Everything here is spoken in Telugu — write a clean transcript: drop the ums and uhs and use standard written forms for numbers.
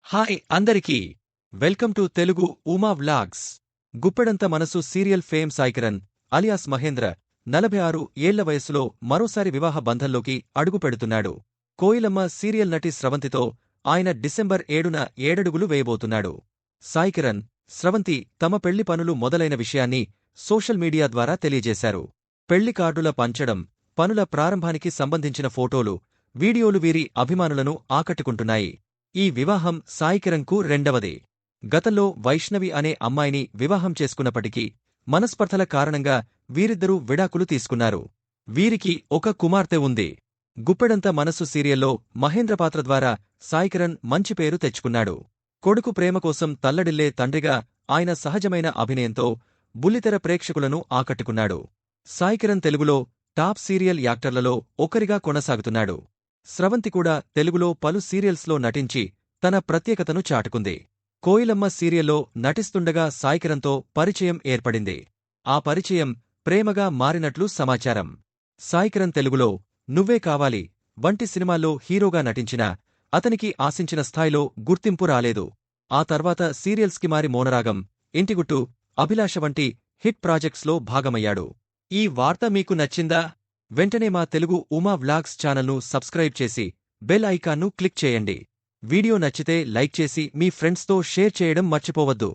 హాయ్ అందరికీ welcome to Telugu Uma vlogs. Guppedantha Manasu serial fame Saikiran alias Mahendra 46 ఏళ్ల వయసులో మరోసారి వివాహ బంధంలోకి అడుగుపెడుతున్నాడు. కోయిలమ్మ సీరియల్ నటి స్రవంతితో ఆయన డిసెంబర్ 7న ఏడడుగులు వేయబోతున్నాడు. సాయికిరణ్, స్రవంతి తమ పెళ్లి పనులు మొదలైన విషయాన్ని సోషల్ మీడియా ద్వారా తెలియజేశారు. పెళ్లి కార్డుల పంచడం, పనుల ప్రారంభానికి సంబంధించిన ఫోటోలు, వీడియోలు వీరి అభిమానులను ఆకట్టుకుంటున్నాయి. ఈ వివాహం సాయికిరణ్కు రెండవదే. గతంలో వైష్ణవి అనే అమ్మాయిని వివాహం చేసుకున్నప్పటికీ మనస్పర్ధల కారణంగా వీరిద్దరూ విడాకులు తీసుకున్నారు. వీరికి ఒక కుమార్తె ఉంది. గుప్పెడంత మనసు సీరియల్లో మహేంద్ర పాత్ర ద్వారా సాయికిరణ్ మంచి పేరు తెచ్చుకున్నాడు. కొడుకు ప్రేమ కోసం తల్లడిల్లే తండ్రిగా ఆయన సహజమైన అభినయంతో బుల్లితెర ప్రేక్షకులను ఆకట్టుకున్నాడు. సాయికిరణ్ తెలుగులో టాప్ సీరియల్ యాక్టర్లలో ఒకరిగా కొనసాగుతున్నాడు. స్రవంతి కూడా తెలుగులో పలు సీరియల్స్లో నటించి తన ప్రత్యేకతను చాటుకుంది. కోయిలమ్మ సీరియల్లో నటిస్తుండగా సాయికిరణ్తో పరిచయం ఏర్పడింది. ఆ పరిచయం ప్రేమగా మారినట్లు సమాచారం. సాయికిరణ్ తెలుగులో నువ్వే కావాలి వంటి సినిమాల్లో హీరోగా నటించినా అతనికి ఆశించిన స్థాయిలో గుర్తింపు రాలేదు. ఆ తర్వాత సీరియల్స్కి మారి మౌనరాగం, ఇంటిగుట్టు, అభిలాష వంటి హిట్ ప్రాజెక్ట్స్లో భాగమయ్యాడు. ఈ వార్త మీకు నచ్చిందా? వెంటనే మా తెలుగు ఉమా వ్లాగ్స్ ఛానల్ను సబ్స్క్రైబ్ చేసి బెల్ ఐకాన్ను క్లిక్ చేయండి. వీడియో నచ్చితే లైక్ చేసి మీ ఫ్రెండ్స్తో షేర్ చేయడం మర్చిపోవద్దు.